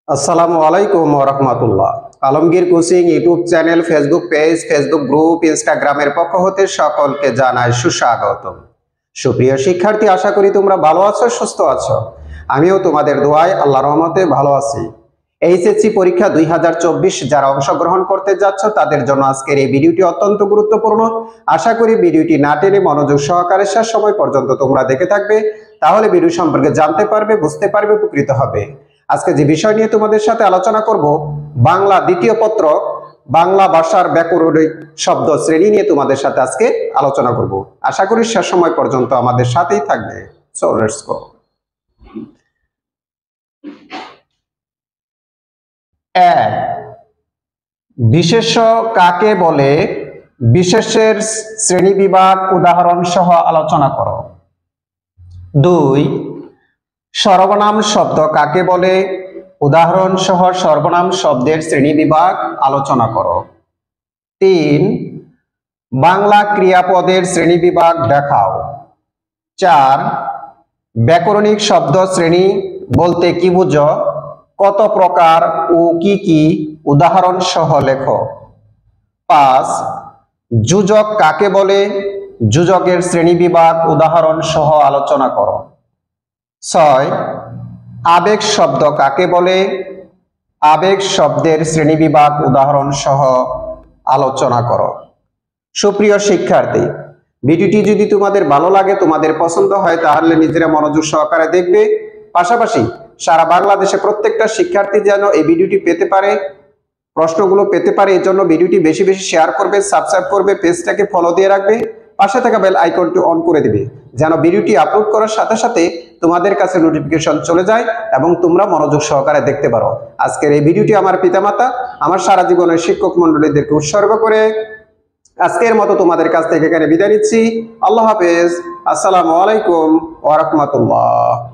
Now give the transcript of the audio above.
আসসালামু আলাইকুম ওয়া রাহমাতুল্লাহ। Alamgir coaching YouTube channel, Facebook page, Facebook group, ইনস্টাগ্রামের পক্ষ হতে সকলকে জানাই সুস্বাগতম। সুপ্রিয় শিক্ষার্থী, আশা করি তোমরা ভালো আছো, সুস্থ আছো। আমিও তোমাদের দোয়ায় আল্লাহর রহমতে ভালো আছি। এইচএসসি পরীক্ষা 2024 যারা অংশগ্রহণ করতে যাচ্ছ তাদের জন্য আজকের এই ভিডিওটি অত্যন্ত গুরুত্বপূর্ণ। আশা করি ভিডিওটি না টেনে মনোযোগ সহকারে শেষ সময় পর্যন্ত তোমরা দেখে থাকবে, তাহলে ভিডিও সম্পর্কে জানতে পারবে, বুঝতে পারবে, উপকৃত হবে। আজকে যে বিষয় নিয়ে তোমাদের সাথে আলোচনা করব, বাংলা দ্বিতীয় পত্র বাংলা ভাষার ব্যাকরণিক শব্দ শ্রেণী নিয়ে তোমাদের সাথে আজকে আলোচনা করব। আশা করি শেষ সময় পর্যন্ত আমাদের সাথেই থাকবে। So let's go. এক, বিশেষ্য কাকে বলে? বিশেষ্যের শ্রেণীবিভাগ উদাহরণ সহ আলোচনা করো। 2, সর্বনাম শব্দ কাকে বলে? উদাহরণ সহ সর্বনাম শব্দের শ্রেণীবিভাগ আলোচনা করো। 3, বাংলা ক্রিয়াপদের শ্রেণীবিভাগ দেখাও। 4, ব্যাকরণিক শব্দ শ্রেণী বলতে কি বুঝো? কত প্রকার ও কি কি উদাহরণ সহ লেখো। 5, যোজক কাকে বলে? যোজকের শ্রেণীবিভাগ উদাহরণ সহ আলোচনা করো। 6, আবেগ শব্দ কাকে বলে? আবেগ শব্দের শ্রেণীবিভাগ উদাহরণ সহ আলোচনা করো। সুপ্রিয় শিক্ষার্থী, ভিডিওটি যদি তোমাদের ভালো লাগে, তোমাদের পছন্দ হয়, তাহলে নিজেরা মনোযোগ সহকারে দেখবে। পাশাপাশি সারা বাংলাদেশে প্রত্যেকটা শিক্ষার্থী যেন এই ভিডিওটি পেতে পারে, প্রশ্নগুলো পেতে পারে, এই জন্য ভিডিওটি বেশি বেশি শেয়ার করবে, সাবস্ক্রাইব করবে, পেজটাকে ফলো দিয়ে রাখবে, পাশে থাকা বেল আইকনটি অন করে দিবে, যেন ভিডিওটি আপলোড করার সাথে সাথে তোমাদের কাছে নোটিফিকেশন চলে যায় এবং তোমরা মনোযোগ সহকারে দেখতে পারো। আজকের এই ভিডিওটি আমার পিতামাতা, আমার সারা জীবনের শিক্ষক মন্ডলীদেরকে উৎসর্গ করে আজকের মতো তোমাদের কাছ থেকে এখানে বিদায় নিচ্ছি। আল্লাহ হাফেজ। আসসালামু আলাইকুম ওয়া রাহমাতুল্লাহ।